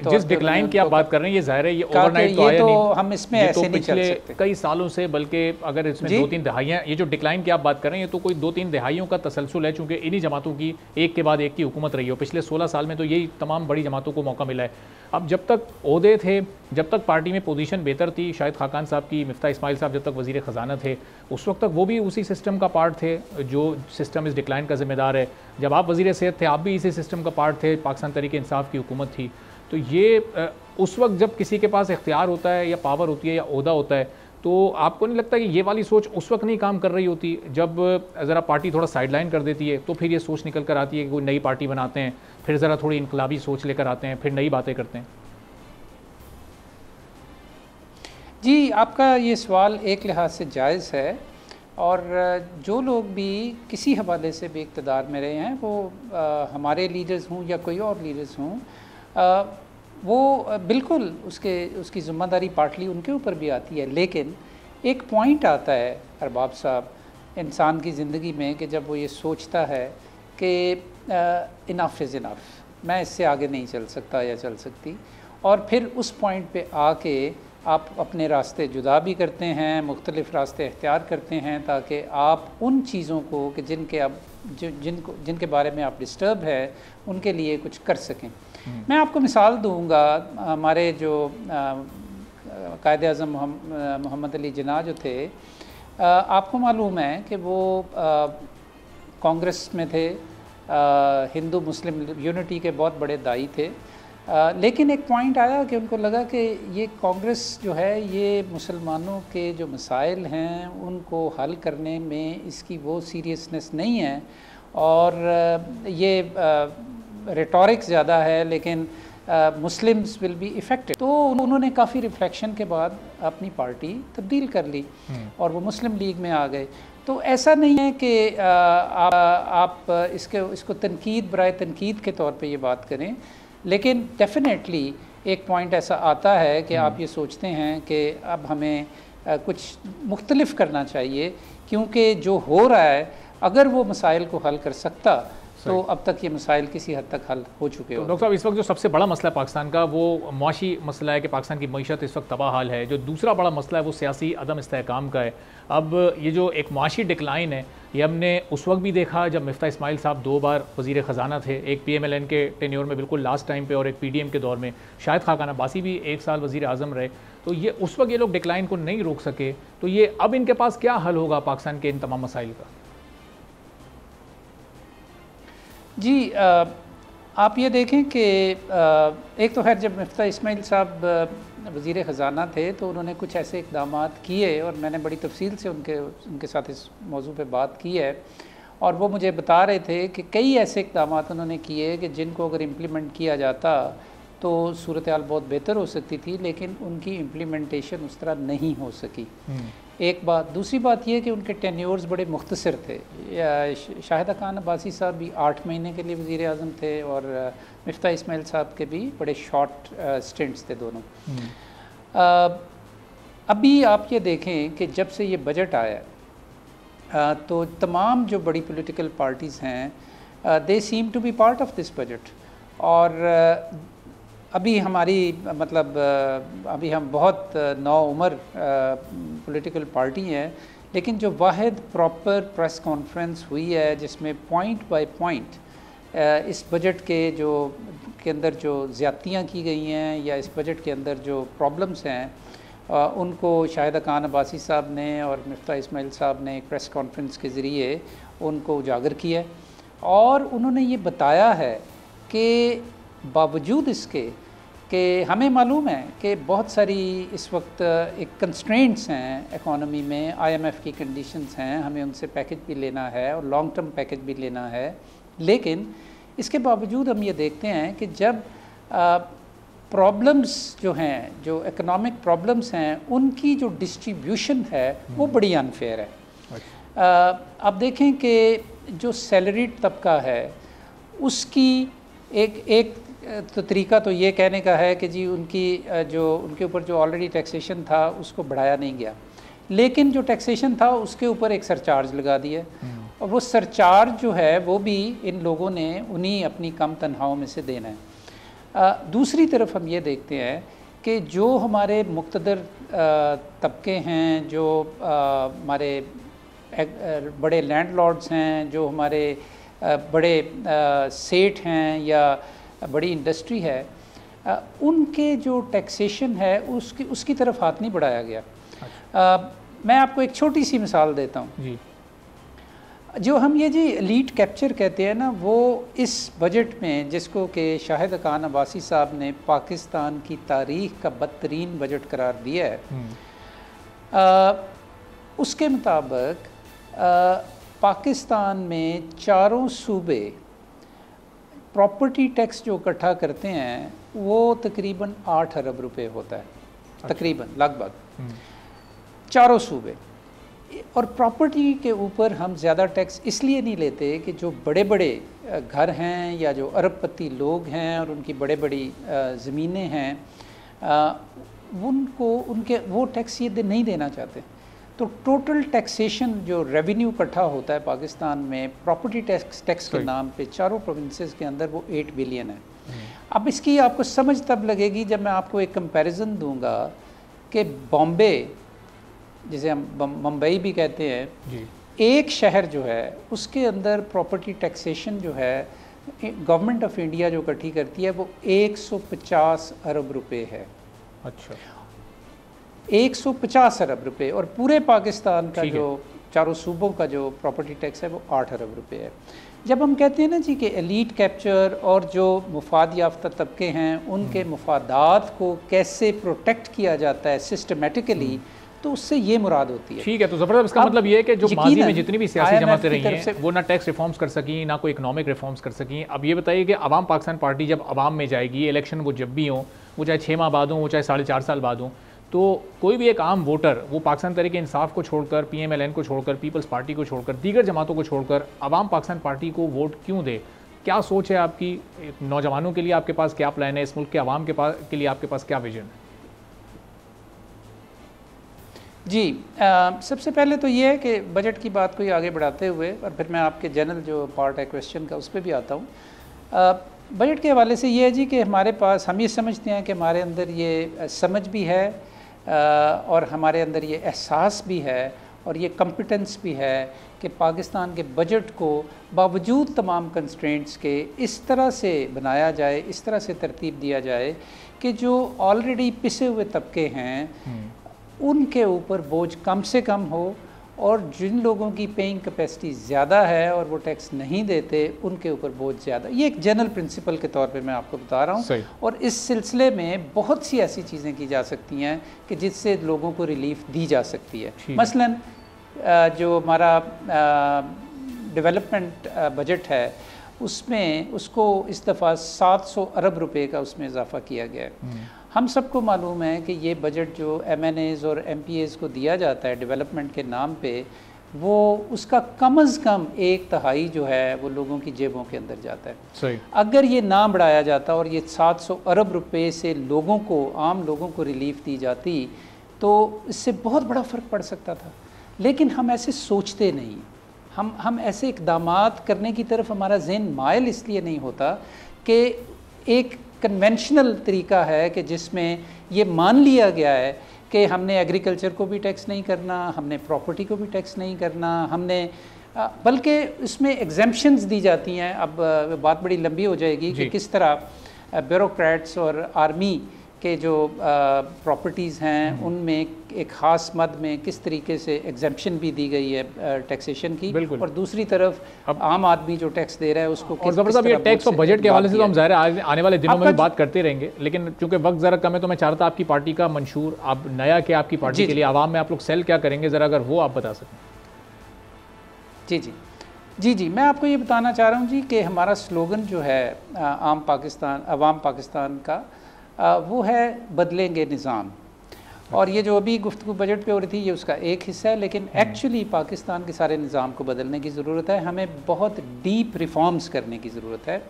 जिस डिक्लाइन की आप बात कर रहे हैं ये जाहिर है ये ओवरनाइट तो आया नहीं, हम इसमें ऐसे नहीं चल सकते। कई सालों से, बल्कि अगर इसमें 2-3 दहाइयाँ, ये जो डिक्लाइन की आप बात कर रहे हैं ये तो कोई 2-3 दहाइयों का तसलसल है, चूँकि इन्हीं जमातों की एक के बाद एक की हुकूमत रही हो। पिछले 16 साल में तो यही तमाम बड़ी जमातों को मौका मिला है। अब जब तक ओहदे थे, जब तक पार्टी में पोजीशन बेहतर थी, शाहिद खाकान साहब की, मिफ्ता इस्माइल साहब जब तक वज़ीर ख़जाना थे, उस वक्त तक वो भी उसी सिस्टम का पार्ट थे जो सिस्टम इस डिक्लाइन का ज़िम्मेदार है। जब आप वज़ीर सेहत थे आप भी इसी सिस्टम का पार्ट थे, पाकिस्तान तहरीक इंसाफ की हुकूमत थी। तो ये उस वक्त जब किसी के पास इख्तियार होता है या पावर होती है या ओहदा होता है, तो आपको नहीं लगता कि ये वाली सोच उस वक्त नहीं काम कर रही होती? जब ज़रा पार्टी थोड़ा साइडलाइन कर देती है तो फिर ये सोच निकल कर आती है कि कोई नई पार्टी बनाते हैं, फिर ज़रा थोड़ी इनकलाबी सोच लेकर आते हैं, फिर नई बातें करते हैं। जी, आपका ये सवाल एक लिहाज से जायज़ है, और जो लोग भी किसी हवाले से भी इक़्तिदार में रहे हैं, वो हमारे लीडर्स हों या कोई और लीडर्स हों, वो बिल्कुल उसकी ज़िम्मेदारी पार्टली उनके ऊपर भी आती है। लेकिन एक पॉइंट आता है अरबाब साहब इंसान की ज़िंदगी में कि जब वो ये सोचता है कि इनफ इज़ इनफ, मैं इससे आगे नहीं चल सकता या चल सकती, और फिर उस पॉइंट पे आके आप अपने रास्ते जुदा भी करते हैं, मुख्तलिफ़ रास्ते इख्तियार करते हैं ताकि आप उन चीज़ों को कि जिनके बारे में आप डिस्टर्ब है उनके लिए कुछ कर सकें। मैं आपको मिसाल दूंगा, हमारे जो कायद-ए-आज़म मोहम्मद अली जिन्ना जो थे, आपको मालूम है कि वो कांग्रेस में थे, हिंदू मुस्लिम यूनिटी के बहुत बड़े दाई थे। लेकिन एक पॉइंट आया कि उनको लगा कि ये कांग्रेस जो है ये मुसलमानों के जो मसाइल हैं उनको हल करने में इसकी वो सीरियसनेस नहीं है, और ये रेटोरिक ज़्यादा है, लेकिन मुस्लिम्स विल बी इफ़ेक्टेड। तो उन्होंने काफ़ी रिफ्लेक्शन के बाद अपनी पार्टी तब्दील कर ली और वो मुस्लिम लीग में आ गए। तो ऐसा नहीं है कि आप इसको तनकीद बराए तनकीद के तौर पे ये बात करें, लेकिन डेफिनेटली एक पॉइंट ऐसा आता है कि आप ये सोचते हैं कि अब हमें कुछ मुख्तलिफ करना चाहिए, क्योंकि जो हो रहा है अगर वो मसाइल को हल कर सकता तो अब तक ये मसाइल किसी हद तक हल हो चुके हो। डॉक्टर साहब, इस वक्त जो सबसे बड़ा मसला है पाकिस्तान का वो मुआशी मसला है कि पाकिस्तान की मईशत इस वक्त तबाह हाल है। जो दूसरा बड़ा मसला है वो सियासी अदम इस्तेहकाम का है। अब ये जो एक मुआशी डिक्लाइन है ये हमने उस वक्त भी देखा जब मिफ्ता इस्माइल साहब 2 बार वज़ीर ख़जाना थे, एक PMLN के टेन्योर में बिल्कुल लास्ट टाइम पे और एक PDM के दौर में, शाहिद खाकान अब्बासी भी 1 साल वज़ीर आज़म रहे। तो ये उस वक्त ये लोग डिक्लाइन को नहीं रोक सके, तो ये अब इनके पास क्या हल होगा पाकिस्तान के इन तमाम मसाइल का? जी, आप ये देखें कि एक तो खैर जब मिफ्ता इस्माइल साहब वज़ीर ख़जाना थे तो उन्होंने कुछ ऐसे इक़दामात किए, और मैंने बड़ी तफसील से उनके साथ इस मौजू पे बात की है, और वो मुझे बता रहे थे कि कई ऐसे इक़दामात उन्होंने किए कि जिनको अगर इम्प्लीमेंट किया जाता तो सूरत हाल बहुत बेहतर हो सकती थी, लेकिन उनकी इम्प्लीमेंटेशन उस तरह नहीं हो सकी। एक बात। दूसरी बात यह कि उनके टेन्योर्स बड़े मुख्तसर थे। शाहिदा खान अब्बासी साहब भी 8 महीने के लिए वज़ीर आज़म थे, और मिफ्ता इस्माइल साहब के भी बड़े शॉर्ट स्टिंट्स थे दोनों। अभी आप ये देखें कि जब से ये बजट आया तो तमाम जो बड़ी पॉलिटिकल पार्टीज़ हैं they seem to be part of this budget, और अभी हमारी मतलब अभी हम बहुत नौ उम्र पॉलिटिकल पार्टी हैं, लेकिन जो वाहिद प्रॉपर प्रेस कॉन्फ्रेंस हुई है जिसमें पॉइंट बाय पॉइंट इस बजट के अंदर जो ज़्यादतियाँ की गई हैं या इस बजट के अंदर जो प्रॉब्लम्स हैं उनको शाहिदा खान अब्बासी साहब ने और मिफ्ता इस्माइल साहब ने एक प्रेस कॉन्फ्रेंस के ज़रिए उनको उजागर किया और उन्होंने ये बताया है कि बावजूद इसके कि हमें मालूम है कि बहुत सारी इस वक्त एक कंस्ट्रेंट्स हैं इकोनॉमी में, IMF की कंडीशंस हैं, हमें उनसे पैकेज भी लेना है और लॉन्ग टर्म पैकेज भी लेना है, लेकिन इसके बावजूद हम ये देखते हैं कि जब प्रॉब्लम्स जो हैं, जो इकोनॉमिक प्रॉब्लम्स हैं, उनकी जो डिस्ट्रीब्यूशन है वो बड़ी अनफेयर है। अब देखें कि जो सैलरीड तबका है उसकी एक तो तरीका तो ये कहने का है कि जी उनके ऊपर जो ऑलरेडी टैक्सेशन था उसको बढ़ाया नहीं गया, लेकिन जो टैक्सेशन था उसके ऊपर एक सरचार्ज लगा दिया और वो सरचार्ज जो है वो भी इन लोगों ने उन्हीं अपनी कम तनख्वाहों में से देना है। दूसरी तरफ हम ये देखते हैं कि जो हमारे मुक़्तदर तबके हैं, जो हमारे बड़े लैंडलॉर्ड्स हैं, जो हमारे बड़े सेठ हैं या बड़ी इंडस्ट्री है, उनके जो टैक्सेशन है उसकी तरफ हाथ नहीं बढ़ाया गया। मैं आपको एक छोटी सी मिसाल देता हूँ जी। जो हम ये जी एलीट कैप्चर कहते हैं ना, वो इस बजट में जिसको कि शाहिद खान अब्बासी साहब ने पाकिस्तान की तारीख़ का बदतरीन बजट करार दिया है, उसके मुताबिक पाकिस्तान में चारों सूबे प्रॉपर्टी टैक्स जो इकट्ठा करते हैं वो तकरीबन 8 अरब रुपए होता है, तकरीबन लगभग चारों सूबे। और प्रॉपर्टी के ऊपर हम ज़्यादा टैक्स इसलिए नहीं लेते कि जो बड़े बड़े घर हैं या जो अरबपति लोग हैं और उनकी बड़े बड़ी ज़मीनें हैं, उनके वो टैक्स ये नहीं देना चाहते। तो टोटल टैक्सेशन जो रेवेन्यू इकट्ठा होता है पाकिस्तान में प्रॉपर्टी टैक्स के नाम पे चारों प्रोविंसेस के अंदर, वो 8 बिलियन है। अब इसकी आपको समझ तब लगेगी जब मैं आपको एक कंपैरिजन दूंगा कि बॉम्बे, जिसे हम मुंबई भी कहते हैं जी, एक शहर जो है उसके अंदर प्रॉपर्टी टैक्सेशन जो है गवर्नमेंट ऑफ इंडिया जो इकट्ठी करती है वो 150 अरब रुपए है। अच्छा, 150 अरब रुपए। और पूरे पाकिस्तान का जो चारों सूबों का जो प्रॉपर्टी टैक्स है वो 8 अरब रुपए है। जब हम कहते हैं ना जी कि एलीट कैप्चर और जो मुफाद याफ्ता तबके हैं उनके मुफादात को कैसे प्रोटेक्ट किया जाता है सिस्टमेटिकली, तो उससे ये मुराद होती है। ठीक है, तो ज़बरदस्त इसका मतलब ये है कि जो माजी में जितनी भी सियासी जमातें रही हैं वो ना टैक्स रिफॉर्म्स कर सकी, ना कोई इकोनॉमिक रिफॉर्म्स कर सकी। अब ये बताइए कि अवाम पाकिस्तान पार्टी जब अवाम में जाएगी, इलेक्शन वो जब भी हो, वो चाहे 6 माह बाद हो, वो चाहे 4.5 साल बाद हो, तो कोई भी एक आम वोटर वो पाकिस्तान तहरीक इंसाफ को छोड़कर, PMLN को छोड़कर, पीपल्स पार्टी को छोड़कर, दीगर जमातों को छोड़कर अवाम पाकिस्तान पार्टी को वोट क्यों दे? क्या सोच है आपकी? नौजवानों के लिए आपके पास क्या प्लान है? इस मुल्क के अवाम के लिए आपके पास क्या विजन है? जी, सबसे पहले तो ये है कि बजट की बात को ही आगे बढ़ाते हुए और फिर मैं आपके जनरल जो पार्ट है क्वेश्चन का उस पर भी आता हूँ। बजट के हवाले से ये है जी कि हमारे पास, हम ये समझते हैं कि हमारे अंदर ये समझ भी है और हमारे अंदर ये एहसास भी है और ये कॉम्पिटेंस भी है कि पाकिस्तान के बजट को बावजूद तमाम कंस्ट्रेंट्स के इस तरह से बनाया जाए, इस तरह से तरतीब दिया जाए कि जो ऑलरेडी पिसे हुए तबके हैं उनके ऊपर बोझ कम से कम हो और जिन लोगों की पेइंग कैपेसिटी ज़्यादा है और वो टैक्स नहीं देते उनके ऊपर बोझ ज़्यादा। ये एक जनरल प्रिंसिपल के तौर पे मैं आपको बता रहा हूँ और इस सिलसिले में बहुत सी ऐसी चीज़ें की जा सकती हैं कि जिससे लोगों को रिलीफ दी जा सकती है। मसलन जो हमारा डेवलपमेंट बजट है उसमें उसको इस दफ़ा 700 अरब रुपए का उसमें इजाफा किया गया है। हम सबको मालूम है कि ये बजट जो MNAs और MPAs को दिया जाता है डेवलपमेंट के नाम पे, वो उसका कम अज़ कम 1/3 जो है वो लोगों की जेबों के अंदर जाता है। सही। अगर ये ना बढ़ाया जाता और ये 700 अरब रुपए से लोगों को, आम लोगों को रिलीफ दी जाती तो इससे बहुत बड़ा फ़र्क पड़ सकता था, लेकिन हम ऐसे सोचते नहीं। हम ऐसे इक़दामात करने की तरफ हमारा ज़हन मायल इसलिए नहीं होता कि एक कन्वेंशनल तरीका है कि जिसमें ये मान लिया गया है कि हमने एग्रीकल्चर को भी टैक्स नहीं करना, हमने प्रॉपर्टी को भी टैक्स नहीं करना, हमने बल्कि उसमें एग्जेम्पशंस दी जाती हैं। अब बात बड़ी लंबी हो जाएगी कि किस तरह ब्यूरोक्रेट्स और आर्मी के जो प्रॉपर्टीज़ हैं उनमें एक ख़ास मद में किस तरीके से एग्जेम्पशन भी दी गई है टैक्सेशन की, और दूसरी तरफ आम आदमी जो टैक्स दे रहा है उसको और ज़बरदस्त ये टैक्स और बजट के हवाले से तो हम ज़ाहिर है आने वाले दिनों में भी बात करते रहेंगे, लेकिन चूंकि वक्त ज़रा कम है तो मैं चाहता आपकी पार्टी का मंशूर आप नया क्या आपकी पार्टी के लिए आवाम में आप लोग सेल क्या करेंगे, ज़रा अगर वो आप बता सकें। जी, मैं आपको ये बताना चाह रहा हूँ जी कि हमारा स्लोगन जो है आवाम पाकिस्तान का वो है बदलेंगे निज़ाम, और ये जो अभी गुफ्तगू बजट पे हो रही थी ये उसका एक हिस्सा है, लेकिन एक्चुअली पाकिस्तान के सारे निज़ाम को बदलने की ज़रूरत है। हमें बहुत डीप रिफॉर्म्स करने की ज़रूरत है,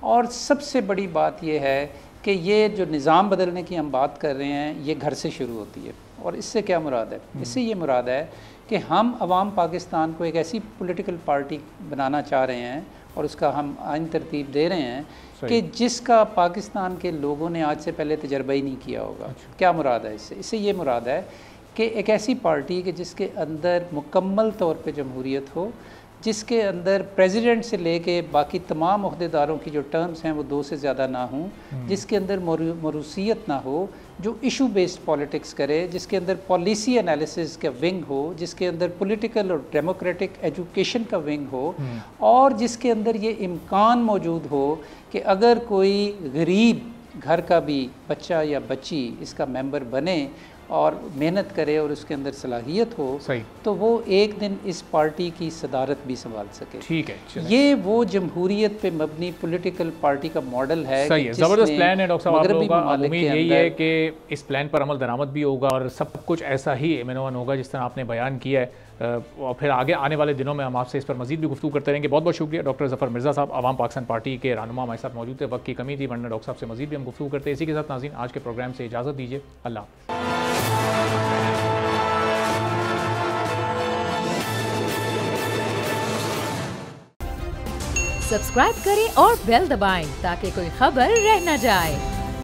और सबसे बड़ी बात ये है कि ये जो निज़ाम बदलने की हम बात कर रहे हैं ये घर से शुरू होती है। और इससे क्या मुराद है? इससे ये मुराद है कि हम अवाम पाकिस्तान को एक ऐसी पॉलिटिकल पार्टी बनाना चाह रहे हैं और उसका हम आइन तरतीब दे रहे हैं कि जिसका पाकिस्तान के लोगों ने आज से पहले तजर्बा ही नहीं किया होगा। क्या मुराद है इससे? इससे ये मुराद है कि एक ऐसी पार्टी कि जिसके अंदर मुकम्मल तौर पे जमहूरियत हो, जिसके अंदर प्रेसिडेंट से लेके बाकी तमाम अहदेदारों की जो टर्म्स हैं वो 2 से ज़्यादा ना हों, जिसके अंदर मरूसियत ना हो, जो इशू बेस्ड पॉलिटिक्स करे, जिसके अंदर पॉलिसी एनालिसिस का विंग हो, जिसके अंदर पॉलिटिकल और डेमोक्रेटिक एजुकेशन का विंग हो, और जिसके अंदर ये इम्कान मौजूद हो कि अगर कोई गरीब घर का भी बच्चा या बच्ची इसका मेंबर बने और मेहनत करे और उसके अंदर सलाहियत हो, तो वो एक दिन इस पार्टी की सदारत भी संभाल सके। ठीक है, ये वो जमहूरियत पे मबनी पॉलिटिकल पार्टी का मॉडल है। सही है, ज़बरदस्त प्लान है डॉक्टर साहब आप लोगों का। उम्मीद यही है कि इस प्लान पर अमल दरामद भी होगा और सब कुछ ऐसा ही इमनवन होगा जिस तरह आपने बयान किया है, और फिर आगे आने वाले दिनों में हम आपसे इस पर मजीद भी गुफ्तगू करते रहेंगे। बहुत बहुत शुक्रिया डॉक्टर ज़फ़र मिर्ज़ा साहब, अवाम पाकिस्तान पार्टी के रहनुमा हमारे साथ मौजूद थे। वक्त की कमी थी, वरना डॉक्टर साहब से मजीद भी हम गुफ्तगू करते हैं। इसी के साथ नाज़रीन आज के प्रोग्राम से इजाज़त दीजिए। अल्लाह। सब्सक्राइब करें और बेल दबाएं ताकि कोई खबर रह न जाए।